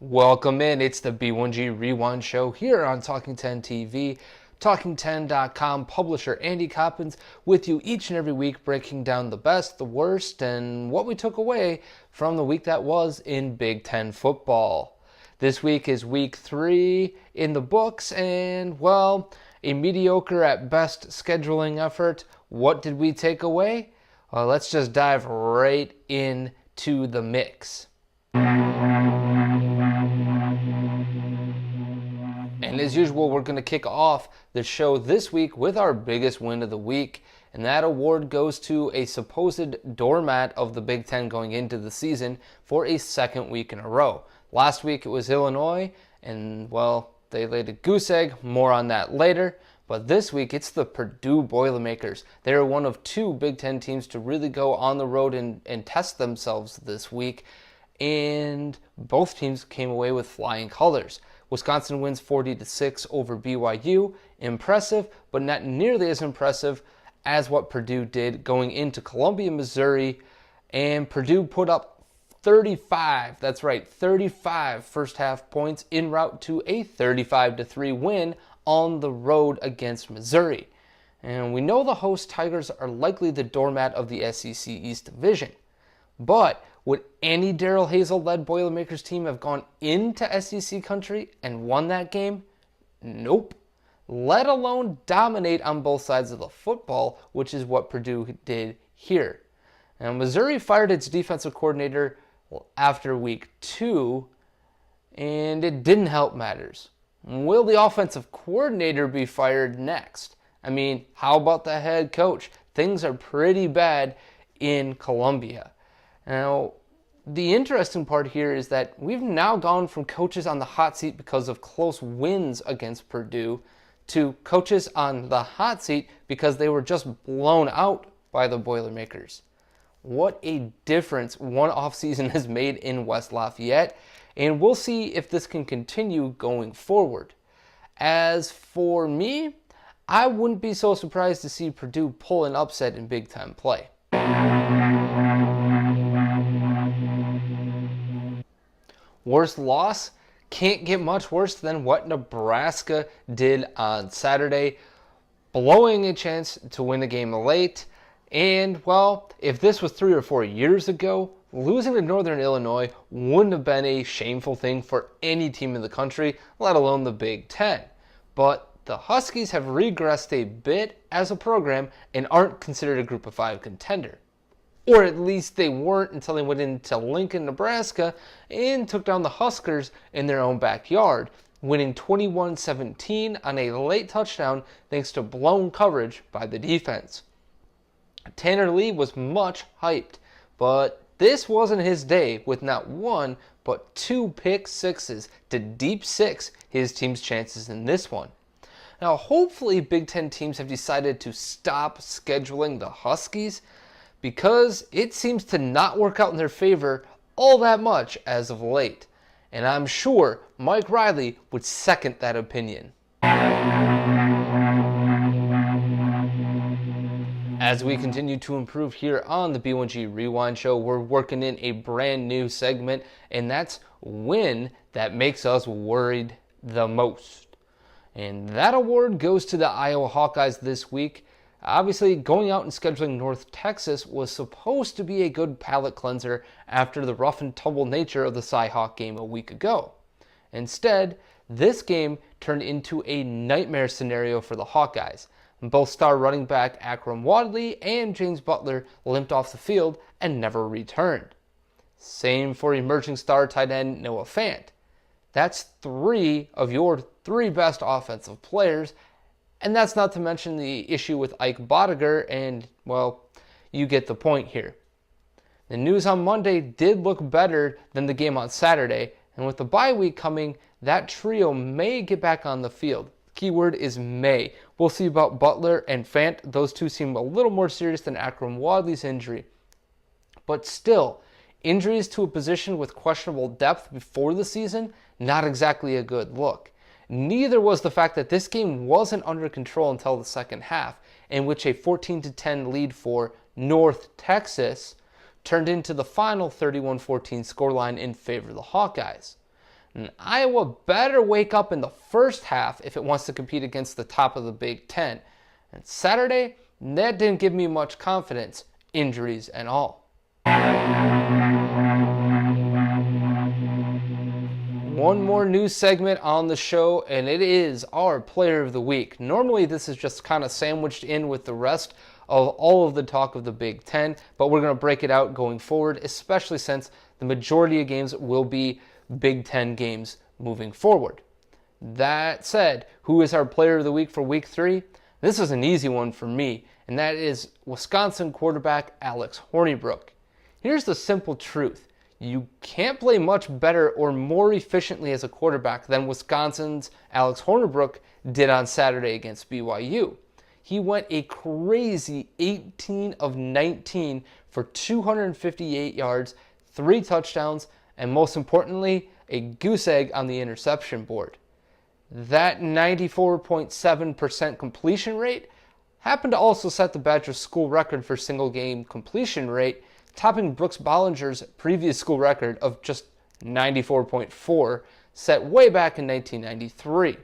Welcome in. It's the B1G Rewind Show here on Talking 10 TV. Talking10.com publisher Andy Coppins with you each and every week, breaking down the best, the worst, and what we took away from the week that was in Big Ten football. This week is week 3 in the books, and well, a mediocre at best scheduling effort. What did we take away? Well, let's just dive right into the mix. And as usual, we're going to kick off the show this week with our biggest win of the week. And that award goes to a supposed doormat of the Big Ten going into the season for a second week in a row. Last week it was Illinois, and well, they laid a goose egg. More on that later. But this week it's the Purdue Boilermakers. They are one of two Big Ten teams to really go on the road and test themselves this week. And both teams came away with flying colors. Wisconsin wins 40-6 over BYU. Impressive, but not nearly as impressive as what Purdue did going into Columbia, Missouri. And Purdue put up 35, that's right, 35 first half points en route to a 35-3 win on the road against Missouri. And we know the host Tigers are likely the doormat of the SEC East Division. But would any Darrell Hazel-led Boilermakers team have gone into SEC country and won that game? Nope. Let alone dominate on both sides of the football, which is what Purdue did here. Now, Missouri fired its defensive coordinator after week 2, and it didn't help matters. Will the offensive coordinator be fired next? I mean, how about the head coach? Things are pretty bad in Columbia. Now, the interesting part here is that we've now gone from coaches on the hot seat because of close wins against Purdue to coaches on the hot seat because they were just blown out by the Boilermakers. What a difference one offseason has made in West Lafayette, and we'll see if this can continue going forward. As for me, I wouldn't be so surprised to see Purdue pull an upset in Big Ten play. Worst loss? Can't get much worse than what Nebraska did on Saturday, blowing a chance to win the game late. And, well, if this was 3 or 4 years ago, losing to Northern Illinois wouldn't have been a shameful thing for any team in the country, let alone the Big Ten. But the Huskies have regressed a bit as a program and aren't considered a Group of 5 contender. Or at least they weren't until they went into Lincoln, Nebraska and took down the Huskers in their own backyard, winning 21-17 on a late touchdown thanks to blown coverage by the defense. Tanner Lee was much hyped, but this wasn't his day with not one but 2 pick sixes to deep six his team's chances in this one. Now hopefully Big Ten teams have decided to stop scheduling the Huskies, because it seems to not work out in their favor all that much as of late. And I'm sure Mike Riley would second that opinion. As we continue to improve here on the B1G Rewind Show, we're working in a brand new segment, and that's win that makes us worried the most. And that award goes to the Iowa Hawkeyes this week. Obviously, going out and scheduling North Texas was supposed to be a good palate cleanser after the rough and tumble nature of the Cy-Hawk game a week ago. Instead, this game turned into a nightmare scenario for the Hawkeyes. Both star running back Akram Wadley and James Butler limped off the field and never returned. Same for emerging star tight end Noah Fant. That's 3 of your 3 best offensive players. And that's not to mention the issue with Ike Bodiger, and, well, you get the point here. The news on Monday did look better than the game on Saturday, and with the bye week coming, that trio may get back on the field. The key word is may. We'll see about Butler and Fant. Those two seem a little more serious than Akram Wadley's injury. But still, injuries to a position with questionable depth before the season, not exactly a good look. Neither was the fact that this game wasn't under control until the second half, in which a 14-10 lead for North Texas turned into the final 31-14 scoreline in favor of the Hawkeyes. And Iowa better wake up in the first half if it wants to compete against the top of the Big Ten. And Saturday, that didn't give me much confidence, injuries and all. One more news segment on the show, and it is our Player of the Week. Normally, this is just kind of sandwiched in with the rest of all of the talk of the Big Ten, but we're going to break it out going forward, especially since the majority of games will be Big Ten games moving forward. That said, who is our Player of the Week for Week 3? This is an easy one for me, and that is Wisconsin quarterback Alex Hornibrook. Here's the simple truth. You can't play much better or more efficiently as a quarterback than Wisconsin's Alex Hornibrook did on Saturday against BYU. He went a crazy 18 of 19 for 258 yards, 3 touchdowns, and most importantly, a goose egg on the interception board. That 94.7% completion rate happened to also set the Badgers' school record for single game completion rate, topping Brooks Bollinger's previous school record of just 94.4, set way back in 1993.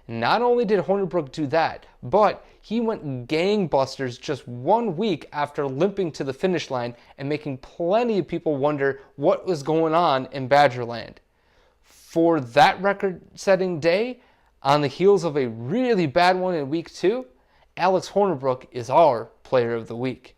Not only did Hornibrook do that, but he went gangbusters just 1 week after limping to the finish line and making plenty of people wonder what was going on in Badgerland. For that record-setting day, on the heels of a really bad one in Week 2, Alex Hornibrook is our Player of the Week.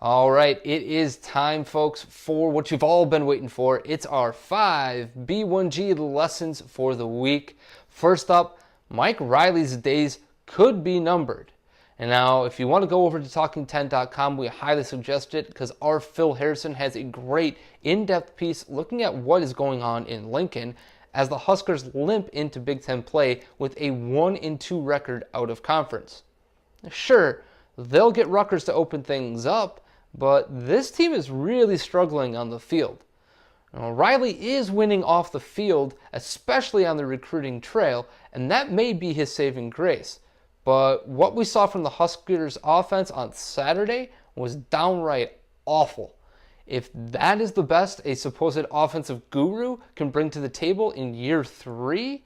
All right, it is time, folks, for what you've all been waiting for. It's our 5 B1G lessons for the week. First up, Mike Riley's days could be numbered. And now, if you want to go over to talking10.com, we highly suggest it because our Phil Harrison has a great in-depth piece looking at what is going on in Lincoln as the Huskers limp into Big Ten play with a 1-2 record out of conference. Sure, they'll get Rutgers to open things up, but this team is really struggling on the field. Now, Riley is winning off the field, especially on the recruiting trail, and that may be his saving grace. But what we saw from the Huskers offense on Saturday was downright awful. If that is the best a supposed offensive guru can bring to the table in year 3,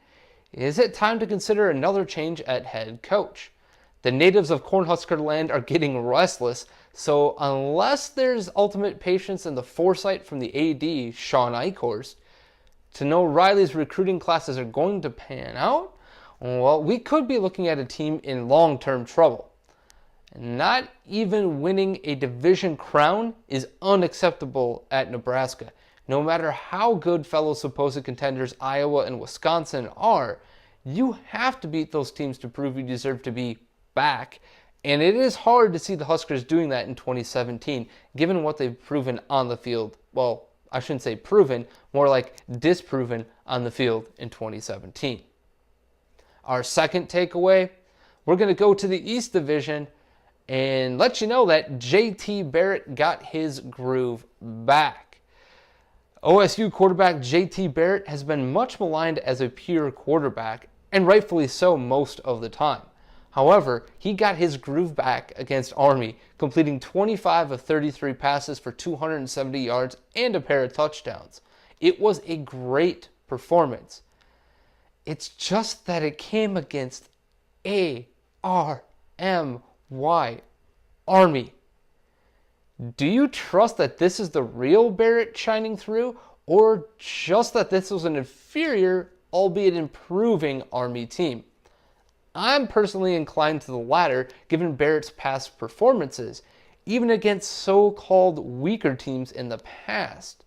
is it time to consider another change at head coach? The natives of Cornhusker land are getting restless, so unless there's ultimate patience and the foresight from the AD, Sean Eichhorst, to know Riley's recruiting classes are going to pan out, well, we could be looking at a team in long-term trouble. Not even winning a division crown is unacceptable at Nebraska. No matter how good fellow supposed contenders Iowa and Wisconsin are, you have to beat those teams to prove you deserve to be back. And it is hard to see the Huskers doing that in 2017, given what they've proven on the field. Well, I shouldn't say proven, more like disproven on the field in 2017. Our second takeaway, we're going to go to the East Division and let you know that JT Barrett got his groove back. OSU quarterback JT Barrett has been much maligned as a pure quarterback, and rightfully so most of the time. However, he got his groove back against Army, completing 25 of 33 passes for 270 yards and a pair of touchdowns. It was a great performance. It's just that it came against A-R-M-Y, Army. Do you trust that this is the real Barrett shining through, or just that this was an inferior, albeit improving, Army team? I'm personally inclined to the latter, given Barrett's past performances, even against so-called weaker teams in the past.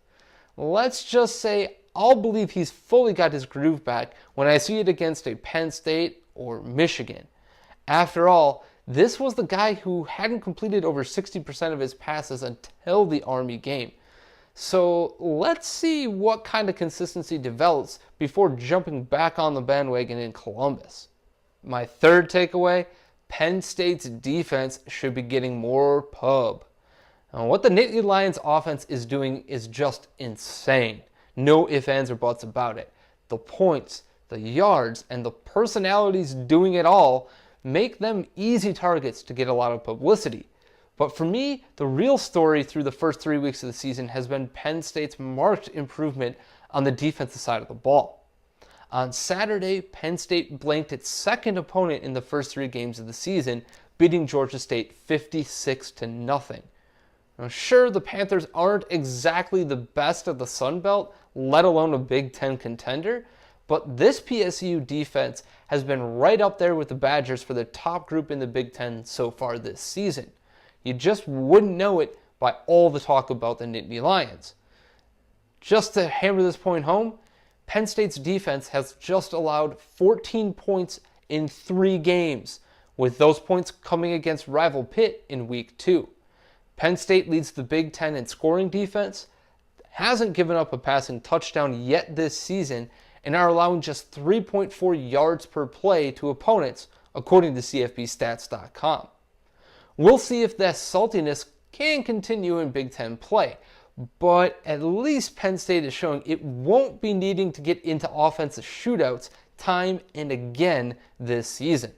Let's just say I'll believe he's fully got his groove back when I see it against a Penn State or Michigan. After all, this was the guy who hadn't completed over 60% of his passes until the Army game. So let's see what kind of consistency develops before jumping back on the bandwagon in Columbus. My third takeaway, Penn State's defense should be getting more pub. Now, what the Nittany Lions offense is doing is just insane. No ifs, ands, or buts about it. The points, the yards, and the personalities doing it all make them easy targets to get a lot of publicity. But for me, the real story through the first 3 weeks of the season has been Penn State's marked improvement on the defensive side of the ball. On Saturday, Penn State blanked its second opponent in the first 3 games of the season, beating Georgia State 56-0. Now, sure, the Panthers aren't exactly the best of the Sun Belt, let alone a Big Ten contender, but this PSU defense has been right up there with the Badgers for the top group in the Big Ten so far this season. You just wouldn't know it by all the talk about the Nittany Lions. Just to hammer this point home, Penn State's defense has just allowed 14 points in 3 games, with those points coming against rival Pitt in Week 2. Penn State leads the Big Ten in scoring defense, hasn't given up a passing touchdown yet this season, and are allowing just 3.4 yards per play to opponents, according to CFBstats.com. We'll see if that saltiness can continue in Big Ten play, but at least Penn State is showing it won't be needing to get into offensive shootouts time and again this season.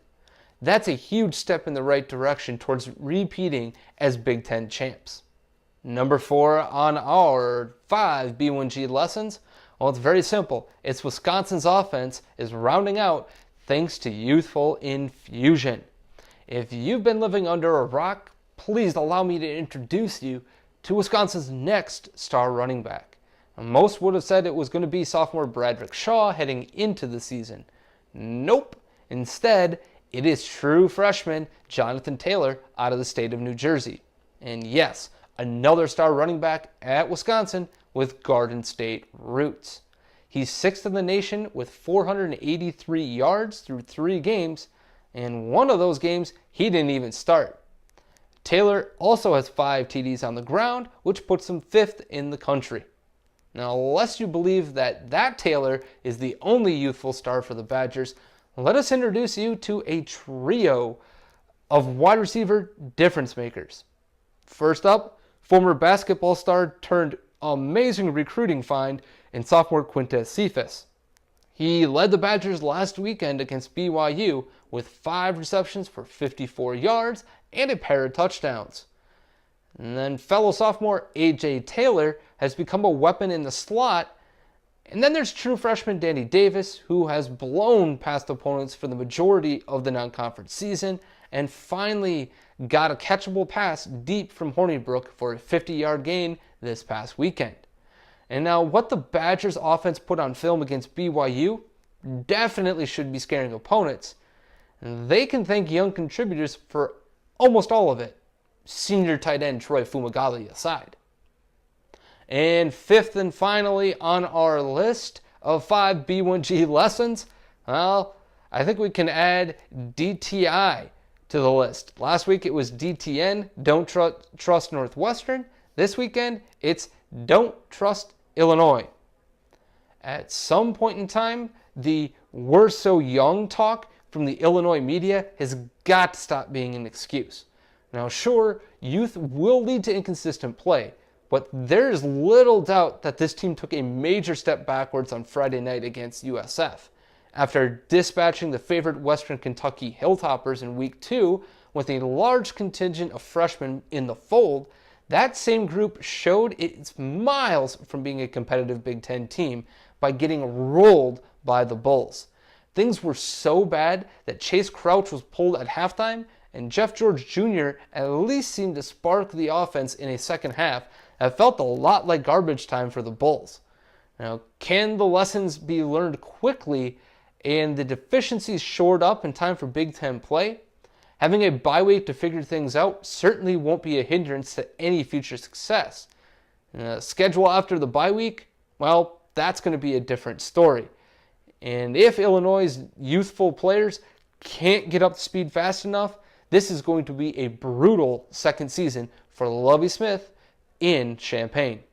That's a huge step in the right direction towards repeating as Big Ten champs. Number 4 on our 5 B1G lessons. Well, it's very simple. It's Wisconsin's offense is rounding out thanks to youthful infusion. If you've been living under a rock, please allow me to introduce you to Wisconsin's next star running back. Now, most would have said it was going to be sophomore Bradrick Shaw heading into the season. Nope. Instead, it is true freshman Jonathan Taylor out of the state of New Jersey. And yes, another star running back at Wisconsin with Garden State roots. He's 6th in the nation with 483 yards through 3 games, and one of those games he didn't even start. Taylor also has 5 TDs on the ground, which puts him 5th in the country. Now, unless you believe that Taylor is the only youthful star for the Badgers, let us introduce you to a trio of wide receiver difference makers. First up, former basketball star turned amazing recruiting find in sophomore Quintez Cephas. He led the Badgers last weekend against BYU with 5 receptions for 54 yards and a pair of touchdowns. And then fellow sophomore A.J. Taylor has become a weapon in the slot. And then there's true freshman Danny Davis, who has blown past opponents for the majority of the non-conference season and finally got a catchable pass deep from Hornibrook for a 50-yard gain this past weekend. And now what the Badgers offense put on film against BYU definitely should be scaring opponents. They can thank young contributors for almost all of it, senior tight end Troy Fumagalli aside. And 5th and finally on our list of 5 B1G lessons, well, I think we can add DTI to the list. Last week it was DTN, don't trust Northwestern. This weekend it's don't trust Illinois. At some point in time, the "we're so young" talk from the Illinois media has got to stop being an excuse. Now sure, youth will lead to inconsistent play, but there's little doubt that this team took a major step backwards on Friday night against USF. After dispatching the favorite Western Kentucky Hilltoppers in Week 2 with a large contingent of freshmen in the fold, that same group showed it's miles from being a competitive Big Ten team by getting rolled by the Bulls. Things were so bad that Chase Crouch was pulled at halftime, and Jeff George Jr. at least seemed to spark the offense in a second half that felt a lot like garbage time for the Bulls. Now, can the lessons be learned quickly and the deficiencies shored up in time for Big Ten play? Having a bye week to figure things out certainly won't be a hindrance to any future success. Schedule after the bye week, well, that's going to be a different story. And if Illinois' youthful players can't get up to speed fast enough, this is going to be a brutal second season for Lovie Smith in Champaign.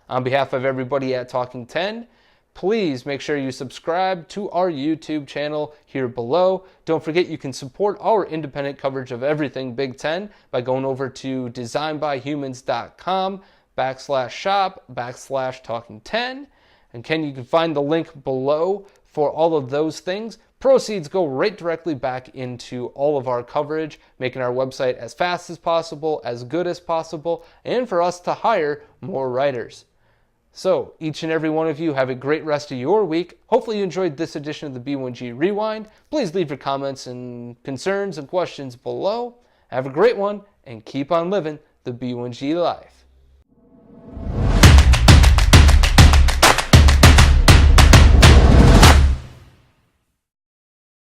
On behalf of everybody at Talking 10, please make sure you subscribe to our YouTube channel here below. Don't forget you can support our independent coverage of everything Big Ten by going over to designbyhumans.com/shop/talking10. And you can find the link below for all of those things. Proceeds go right directly back into all of our coverage, making our website as fast as possible, as good as possible, and for us to hire more writers. So, each and every one of you have a great rest of your week. Hopefully you enjoyed this edition of the B1G Rewind. Please leave your comments and concerns and questions below. Have a great one, and keep on living the B1G life.